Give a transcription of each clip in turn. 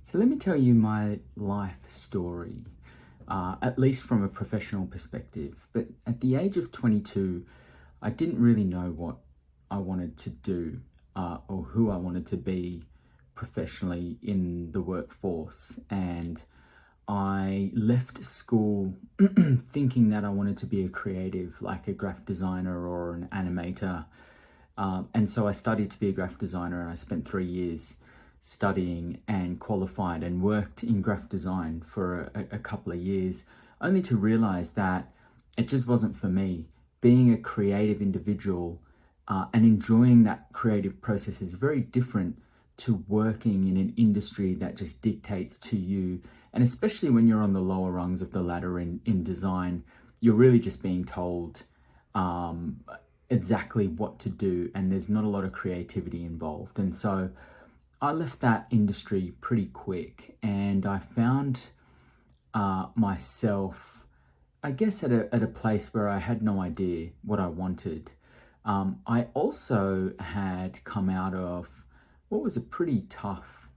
So let me tell you my life story, at least from a professional perspective. But at the age of 22, I didn't really know what I wanted to do or who I wanted to be professionally in the workforce. And I left school thinking that I wanted to be a creative, like a graphic designer or an animator. And so I studied to be a graphic designer, and I spent 3 years studying and qualified and worked in graphic design for a couple of years, only to realize that it just wasn't for me. Being a creative individual and enjoying that creative process is very different to working in an industry that just dictates to you. And especially when you're on the lower rungs of the ladder in design, you're really just being told exactly what to do, and there's not a lot of creativity involved. And so I left that industry pretty quick, and I found myself, I guess, at a place where I had no idea what I wanted. I also had come out of what was a pretty tough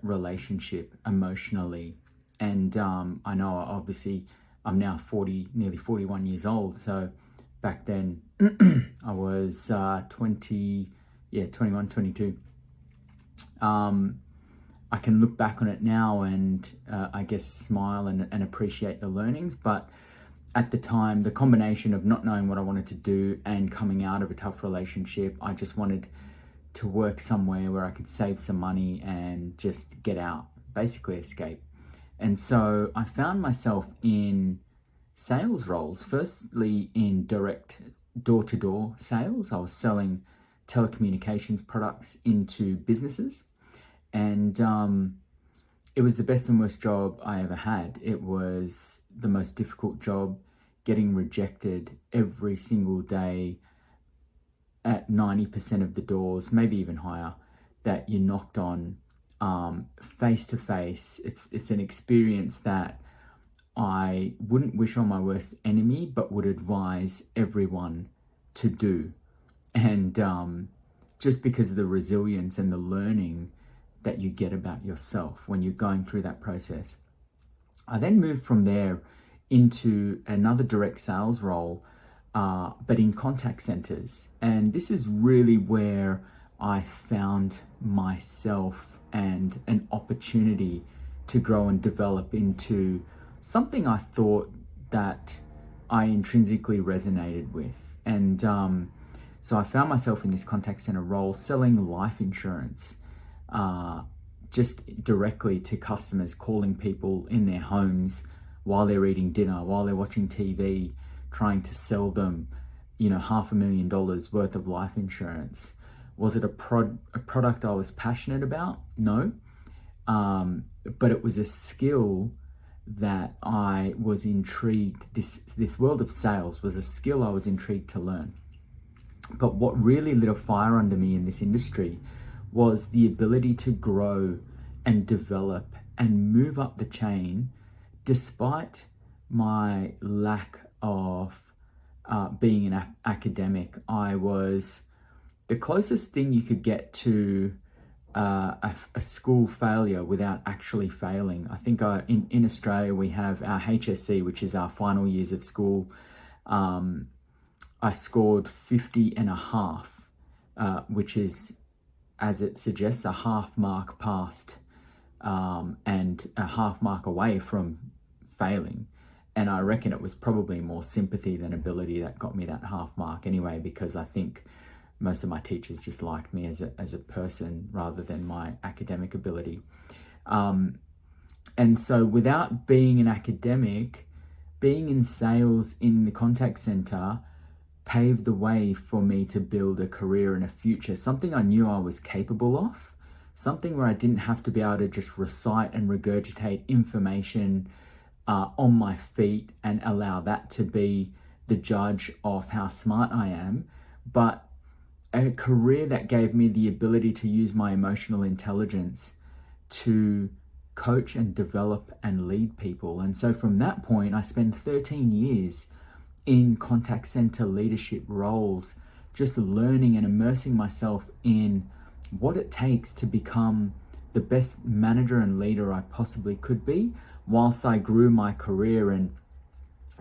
relationship emotionally. And I know, obviously, I'm now 40, nearly 41 years old. So back then, I was 21, 22. I can look back on it now and I guess smile and appreciate the learnings. But at the time, the combination of not knowing what I wanted to do and coming out of a tough relationship, I just wanted to work somewhere where I could save some money and just get out, basically escape. And so I found myself in sales roles, firstly in direct door-to-door sales. I was selling telecommunications products into businesses, and it was the best and worst job I ever had. It was the most difficult job, getting rejected every single day at 90% of the doors, maybe even higher, that you knocked on face to face. It's an experience that I wouldn't wish on my worst enemy, but would advise everyone to do. And just because of the resilience and the learning that you get about yourself when you're going through that process. I then moved from there into another direct sales role, but in contact centers. And this is really where I found myself and an opportunity to grow and develop into something I thought that I intrinsically resonated with. And so I found myself in this contact center role selling life insurance, just directly to customers, calling people in their homes while they're eating dinner, while they're watching TV, trying to sell them, $500,000 worth of life insurance. Was it a product I was passionate about? No. But it was a skill that I was intrigued. This world of sales was a skill I was intrigued to learn. But what really lit a fire under me in this industry was the ability to grow and develop and move up the chain despite my lack of being an academic. I was the closest thing you could get to a school failure without actually failing. I think in Australia we have our HSC, which is our final years of school. I scored 50 and a half, which is, as it suggests, a half mark past and a half mark away from failing. And I reckon it was probably more sympathy than ability that got me that half mark anyway, because I think most of my teachers just liked me as a person rather than my academic ability. And so without being an academic, being in sales in the contact center paved the way for me to build a career and a future, something I knew I was capable of, something where I didn't have to be able to just recite and regurgitate information on my feet and allow that to be the judge of how smart I am, but a career that gave me the ability to use my emotional intelligence to coach and develop and lead people. And so from that point, I spent 13 years in contact center leadership roles, just learning and immersing myself in what it takes to become the best manager and leader I possibly could be whilst I grew my career. And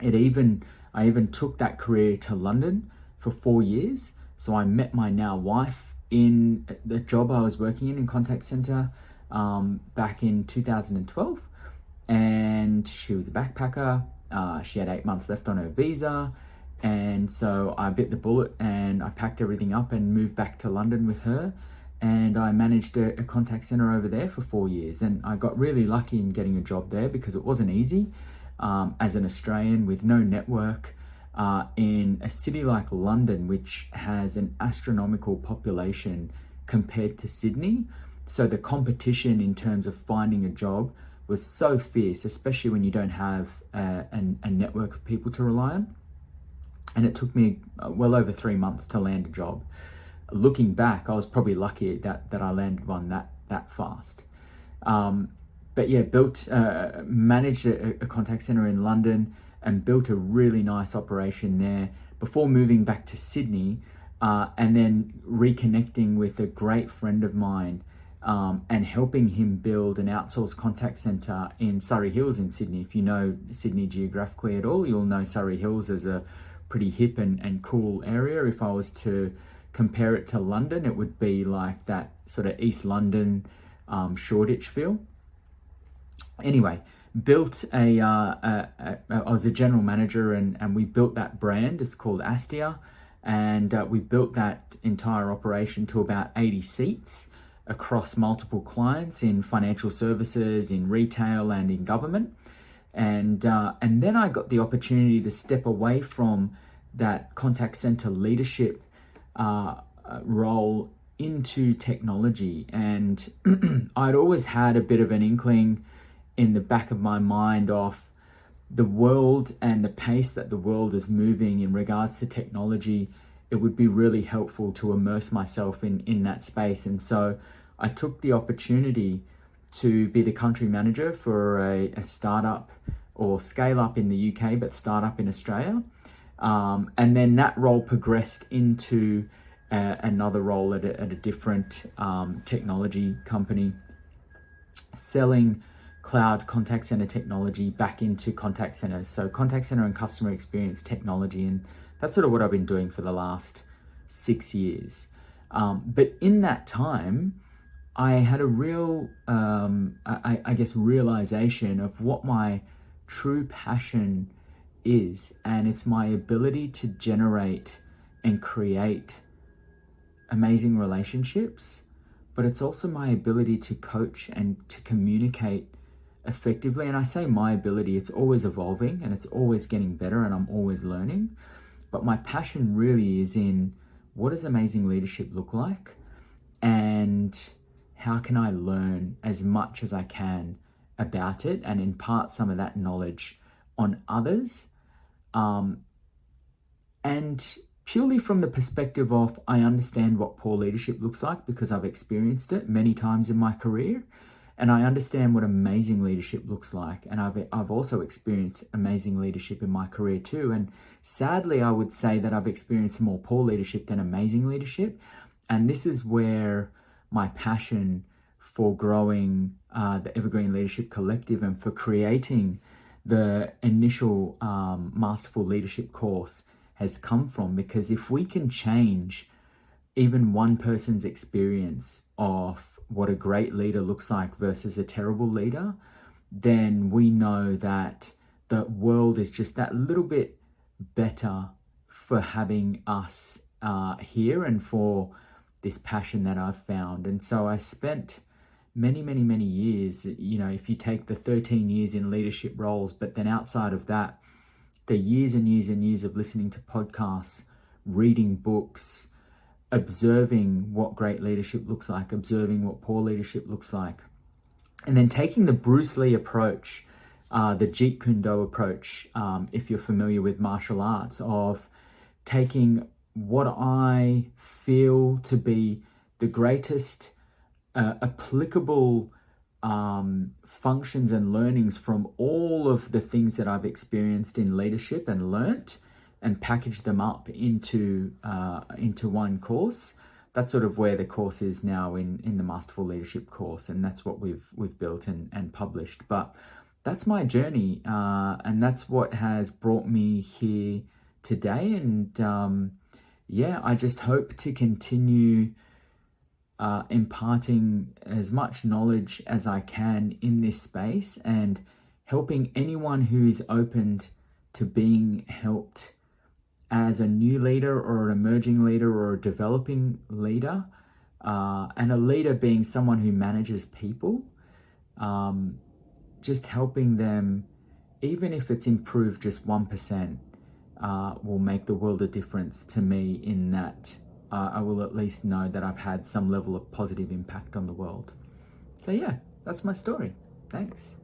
I even took that career to London for 4 years. So I met my now wife in the job I was working in contact center back in 2012. And she was a backpacker. She had 8 months left on her visa. And so I bit the bullet and I packed everything up and moved back to London with her. And I managed a contact center over there for 4 years. And I got really lucky in getting a job there because it wasn't easy as an Australian with no network in a city like London, which has an astronomical population compared to Sydney. So the competition in terms of finding a job was so fierce, especially when you don't have a network of people to rely on. And it took me well over 3 months to land a job. Looking back, I was probably lucky that I landed one that fast. But yeah, managed a contact center in London and built a really nice operation there before moving back to Sydney and then reconnecting with a great friend of mine and helping him build an outsourced contact center in Surrey Hills in Sydney. If you know Sydney geographically at all, you'll know Surrey Hills as a pretty hip and cool area. If I was to compare it to London, it would be like that sort of East London, Shoreditch feel. Anyway, I was a general manager and we built that brand. It's called Astia. And we built that entire operation to about 80 seats across multiple clients in financial services, in retail and in government. And then I got the opportunity to step away from that contact center leadership role into technology. And I'd always had a bit of an inkling in the back of my mind of the world and the pace that the world is moving in regards to technology. It would be really helpful to immerse myself in that space. And so I took the opportunity to be the country manager for a startup or scale up in the UK, but startup in Australia. And then that role progressed into another role at a different technology company, selling cloud contact center technology back into contact centers. So contact center and customer experience technology. And that's sort of what I've been doing for the last 6 years. But in that time, I had a real, I guess, realization of what my true passion is. And it's my ability to generate and create amazing relationships, but it's also my ability to coach and to communicate effectively. And I say my ability, it's always evolving and it's always getting better and I'm always learning. But my passion really is in what does amazing leadership look like and how can I learn as much as I can about it and impart some of that knowledge on others. And purely from the perspective of I understand what poor leadership looks like because I've experienced it many times in my career. And I understand what amazing leadership looks like. And I've also experienced amazing leadership in my career too. And sadly, I would say that I've experienced more poor leadership than amazing leadership. And this is where my passion for growing the Evergreen Leadership Collective and for creating the initial Masterful Leadership Course has come from. Because if we can change even one person's experience of what a great leader looks like versus a terrible leader, then we know that the world is just that little bit better for having us here and for this passion that I've found. And so I spent many years, if you take the 13 years in leadership roles, but then outside of that, the years and years of listening to podcasts, reading books, observing what great leadership looks like, observing what poor leadership looks like, and then taking the Bruce Lee approach, the Jeet Kune Do approach, if you're familiar with martial arts, of taking what I feel to be the greatest applicable functions and learnings from all of the things that I've experienced in leadership and learnt, and package them up into one course that's sort of where the course is now in the Masterful Leadership Course, and that's what we've built and published. But that's my journey, and that's what has brought me here today. And yeah, I just hope to continue imparting as much knowledge as I can in this space, and helping anyone who's opened to being helped as a new leader or an emerging leader or a developing leader, and a leader being someone who manages people, just helping them, even if it's improved just 1%, will make the world a difference to me, in that I will at least know that I've had some level of positive impact on the world. So yeah, that's my story. Thanks.